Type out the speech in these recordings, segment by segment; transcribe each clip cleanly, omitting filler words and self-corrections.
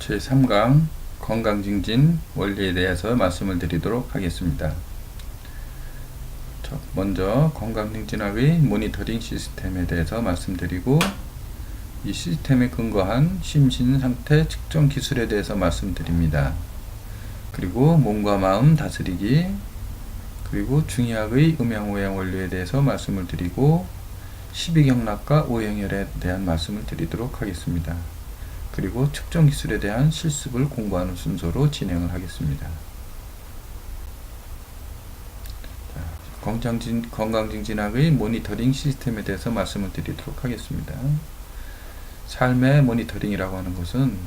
제3강 건강증진 원리에 대해서 말씀을 드리도록 하겠습니다. 먼저 건강증진학의 모니터링 시스템에 대해서 말씀드리고, 이 시스템에 근거한 심신상태 측정 기술에 대해서 말씀드립니다. 그리고 몸과 마음 다스리기, 그리고 중의학의 음양오양 원리에 대해서 말씀을 드리고, 십이경락과 오행열에 대한 말씀을 드리도록 하겠습니다. 그리고 측정 기술에 대한 실습을 공부하는 순서로 진행을 하겠습니다. 건강증진학의 모니터링 시스템에 대해서 말씀을 드리도록 하겠습니다. 삶의 모니터링이라고 하는 것은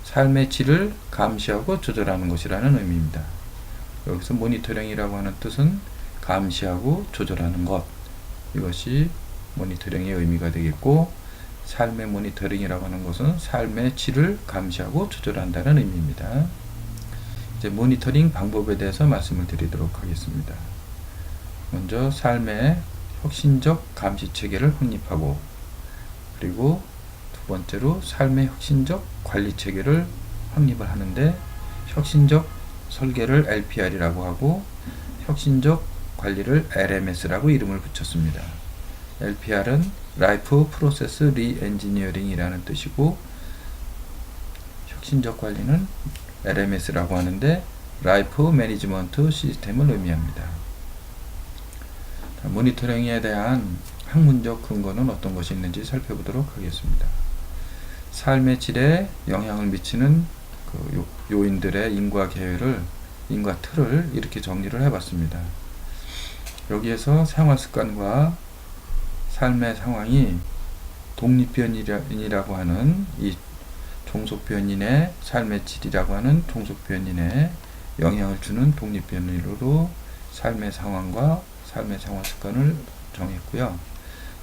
삶의 질을 감시하고 조절하는 것이라는 의미입니다. 여기서 모니터링이라고 하는 뜻은 감시하고 조절하는 것, 이것이 모니터링의 의미가 되겠고, 삶의 모니터링이라고 하는 것은 삶의 질을 감시하고 조절한다는 의미입니다. 이제 모니터링 방법에 대해서 말씀을 드리도록 하겠습니다. 먼저 삶의 혁신적 감시 체계를 확립하고, 그리고 두 번째로 삶의 혁신적 관리 체계를 확립을 하는데, 혁신적 설계를 LPR이라고 하고 혁신적 관리를 LMS라고 이름을 붙였습니다. LPR은 Life Process Re-engineering이라는 뜻이고, 혁신적 관리는 LMS라고 하는데 Life Management System을 의미합니다. 모니터링에 대한 학문적 근거는 어떤 것이 있는지 살펴보도록 하겠습니다. 삶의 질에 영향을 미치는 요인들의 인과 계열을, 인과 틀을 이렇게 정리를 해봤습니다. 여기에서 생활습관과 삶의 상황이 독립변인이라고 하는 이 종속변인의 삶의 질이라고 하는 종속변인에 영향을 주는 독립변인으로 삶의 상황과 삶의 생활습관을 정했고요.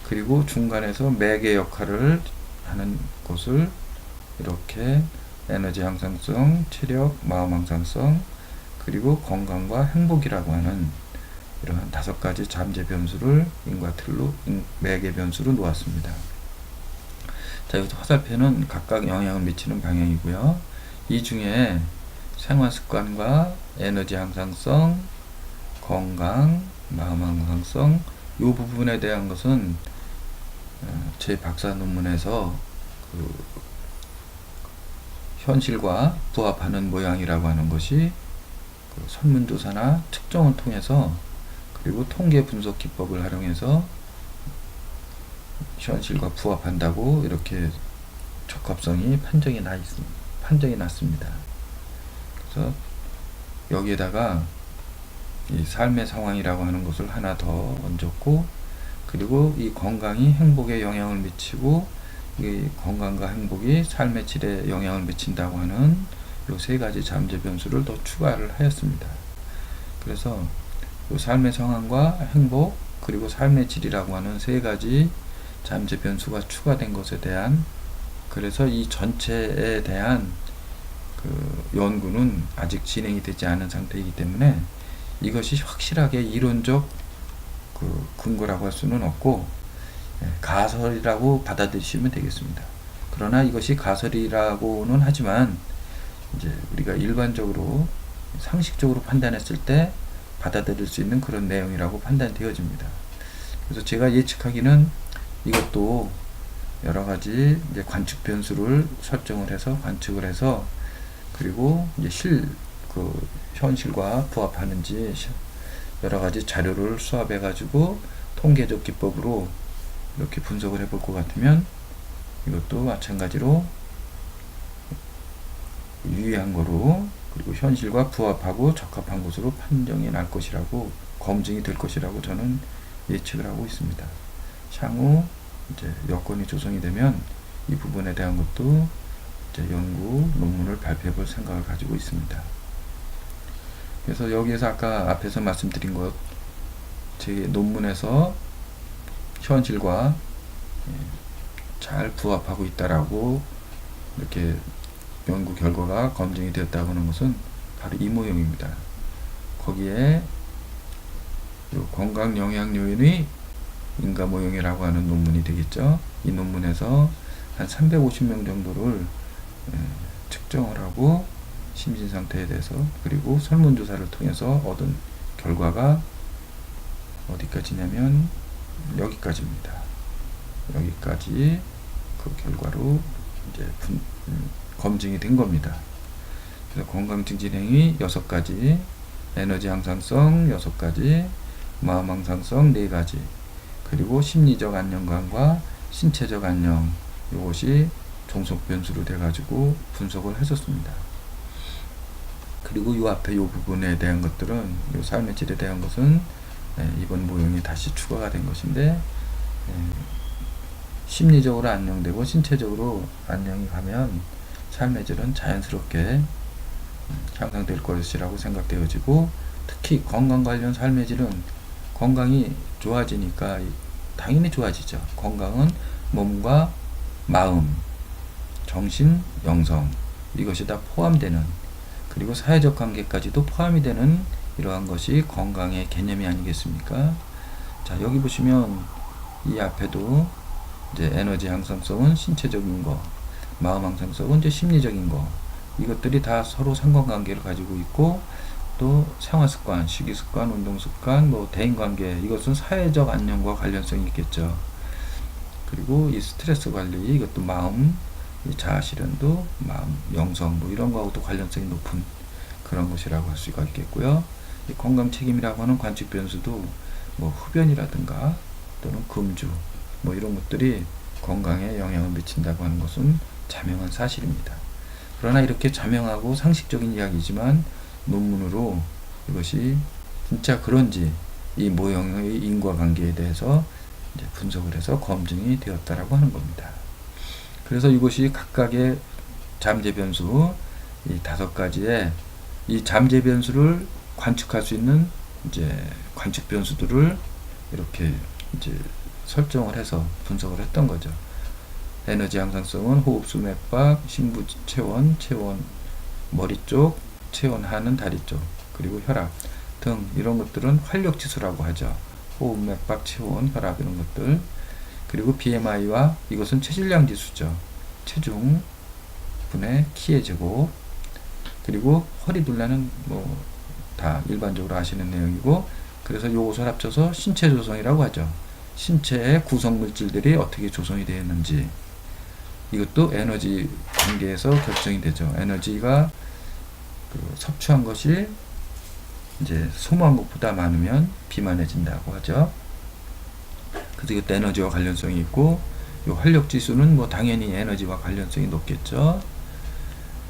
그리고 중간에서 매개 역할을 하는 것을 이렇게 에너지 향상성, 체력, 마음 향상성, 그리고 건강과 행복이라고 하는 이러한 5가지 잠재 변수를 인과 틀로 매개 변수로 놓았습니다. 자, 여기서 화살표는 각각 영향을 미치는 방향이고요. 이 중에 생활습관과 에너지 향상성, 건강, 마음 향상성, 이 부분에 대한 것은 제 박사 논문에서 현실과 부합하는 모양이라고 하는 것이 설문조사나 측정을 통해서, 그리고 통계 분석 기법을 활용해서 현실과 부합한다고 이렇게 적합성이 판정이 났습니다. 그래서 여기에다가 이 삶의 상황이라고 하는 것을 하나 더 얹었고, 그리고 이 건강이 행복에 영향을 미치고, 이 건강과 행복이 삶의 질에 영향을 미친다고 하는 이 3가지 잠재 변수를 더 추가를 하였습니다. 그래서 이 삶의 상황과 행복, 그리고 삶의 질이라고 하는 3가지 잠재 변수가 추가된 것에 대한, 그래서 이 전체에 대한 연구는 아직 진행이 되지 않은 상태이기 때문에 이것이 확실하게 이론적 근거라고 할 수는 없고, 가설이라고 받아들이시면 되겠습니다. 그러나 이것이 가설이라고는 하지만 이제 우리가 일반적으로 상식적으로 판단했을 때 받아들일 수 있는 그런 내용이라고 판단되어집니다. 그래서 제가 예측하기는 이것도 여러가지 이제 관측 변수를 설정을 해서 관측을 해서, 그리고 이제 현실과 부합하는지 여러가지 자료를 수합해 가지고 통계적 기법으로 이렇게 분석을 해볼 것 같으면, 이것도 마찬가지로 유의한 거로, 그리고 현실과 부합하고 적합한 것으로 판정이 날 것이라고, 검증이 될 것이라고 저는 예측을 하고 있습니다. 향후 이제 여건이 조성이 되면 이 부분에 대한 것도 이제 연구 논문을 발표해 볼 생각을 가지고 있습니다. 그래서 여기에서 아까 앞에서 말씀드린 것, 제 논문에서 현실과 잘 부합하고 있다라고 이렇게 연구 결과가 검증이 되었다고 하는 것은 바로 이 모형입니다. 거기에 건강 영향 요인의 인과 모형이라고 하는 논문이 되겠죠. 이 논문에서 한 350명 정도를 측정을 하고 심신 상태에 대해서, 그리고 설문조사를 통해서 얻은 결과가 어디까지냐면 여기까지입니다. 여기까지 그 결과로 이제 검증이 된 겁니다. 그래서 건강증진 행위 6가지, 에너지 향상성 6가지, 마음 향상성 4가지, 그리고 심리적 안정감과 신체적 안녕, 이것이 종속 변수로 돼가지고 분석을 해줬습니다. 그리고 이 앞에 이 부분에 대한 것들은, 이 삶의 질에 대한 것은 이번 모형이 다시 추가가 된 것인데, 심리적으로 안녕되고 신체적으로 안녕이 가면 삶의 질은 자연스럽게 향상될 것이라고 생각되어지고, 특히 건강 관련 삶의 질은 건강이 좋아지니까 당연히 좋아지죠. 건강은 몸과 마음, 정신, 영성, 이것이 다 포함되는, 그리고 사회적 관계까지도 포함이 되는 이러한 것이 건강의 개념이 아니겠습니까? 자, 여기 보시면 이 앞에도 이제 에너지 향상성은 신체적인 거, 마음 향상성은 이제 심리적인 거, 이것들이 다 서로 상관관계를 가지고 있고, 또 생활습관, 식이습관, 운동습관, 뭐 대인관계, 이것은 사회적 안녕과 관련성이 있겠죠. 그리고 이 스트레스 관리, 이것도 마음, 이 자아실현도 마음, 영성, 뭐 이런 거하고도 관련성이 높은 그런 것이라고 할 수가 있겠고요. 이 건강 책임이라고 하는 관측 변수도 뭐 흡연이라든가 또는 금주, 뭐 이런 것들이 건강에 영향을 미친다고 하는 것은 자명한 사실입니다. 그러나 이렇게 자명하고 상식적인 이야기지만 논문으로 이것이 진짜 그런지 이 모형의 인과관계에 대해서 이제 분석을 해서 검증이 되었다라고 하는 겁니다. 그래서 이것이 각각의 잠재 변수, 이 5가지의 이 잠재 변수를 관측할 수 있는 이제 관측 변수들을 이렇게 이제 설정을 해서 분석을 했던 거죠. 에너지 향상성은 호흡, 수맥박, 심부, 체원, 머리 쪽, 체원 하는 다리 쪽, 그리고 혈압 등 이런 것들은 활력 지수라고 하죠. 호흡, 맥박, 체온, 혈압 이런 것들. 그리고 BMI와 이것은 체질량 지수죠. 체중 분의 키의 제곱. 그리고 허리 둘레는 뭐 다 일반적으로 아시는 내용이고, 그래서 요것을 합쳐서 신체 조성이라고 하죠. 신체의 구성 물질들이 어떻게 조성이 되어 있는지, 이것도 에너지 관계에서 결정이 되죠. 에너지가 섭취한 것이 이제 소모한 것보다 많으면 비만해진다고 하죠. 그래서 이것도 에너지와 관련성이 있고, 이 활력 지수는 뭐 당연히 에너지와 관련성이 높겠죠.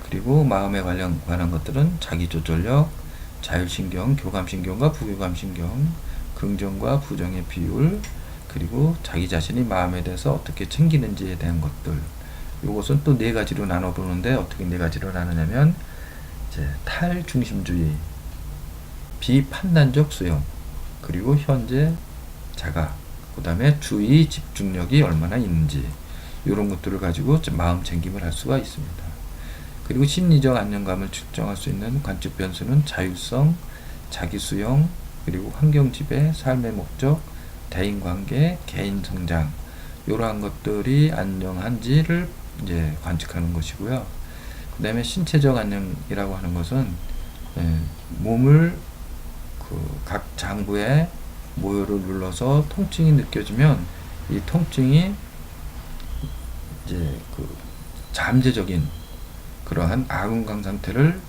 그리고 마음에 관한 것들은 자기조절력, 자율신경, 교감신경과 부교감신경, 긍정과 부정의 비율, 그리고 자기 자신이 마음에 대해서 어떻게 챙기는지에 대한 것들. 이것은 또 4가지로 나눠보는데, 어떻게 4가지로 나누냐면 이제 탈중심주의, 비판단적 수용, 그리고 현재 자각, 그 다음에 주의 집중력이 얼마나 있는지, 이런 것들을 가지고 마음 챙김을 할 수가 있습니다. 그리고 심리적 안정감을 측정할 수 있는 관측 변수는 자율성, 자기수용, 그리고 환경지배, 삶의 목적, 대인관계, 개인성장, 이러한 것들이 안정한지를 이제 관측하는 것이고요. 그 다음에 신체적 안정이라고 하는 것은 몸을 각 장부에 모요를 눌러서 통증이 느껴지면 이 통증이 이제 잠재적인 그러한 아군강 상태를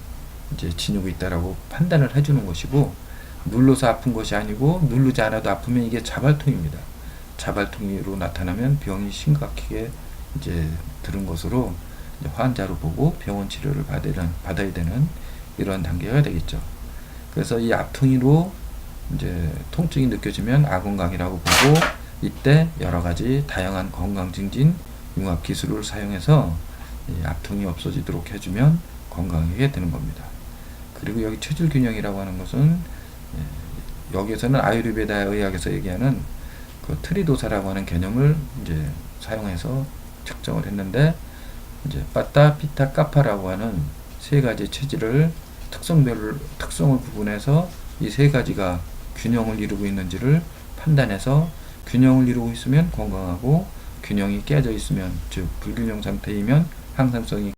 이제 지니고 있다라고 판단을 해주는 것이고, 눌러서 아픈 것이 아니고 누르지 않아도 아프면 이게 자발통입니다. 자발통으로 나타나면 병이 심각하게 이제 들은 것으로 이제 환자로 보고 병원 치료를 받아야 되는 이런 단계가 되겠죠. 그래서 이 앞통이로 이제 통증이 느껴지면 아군강이라고 보고, 이때 여러 가지 다양한 건강 증진 융합 기술을 사용해서 이 앞통이 없어지도록 해주면 건강하게 되는 겁니다. 그리고 여기 체질 균형이라고 하는 것은 여기에서는 아유르베다 의학에서 얘기하는 그 트리도사라고 하는 개념을 이제 사용해서 측정을 했는데, 이제 빠따, 피타, 까파라고 하는 3가지 체질을 특성을 구분해서 이 3가지가 균형을 이루고 있는지를 판단해서, 균형을 이루고 있으면 건강하고, 균형이 깨져 있으면, 즉 불균형 상태이면 항상성이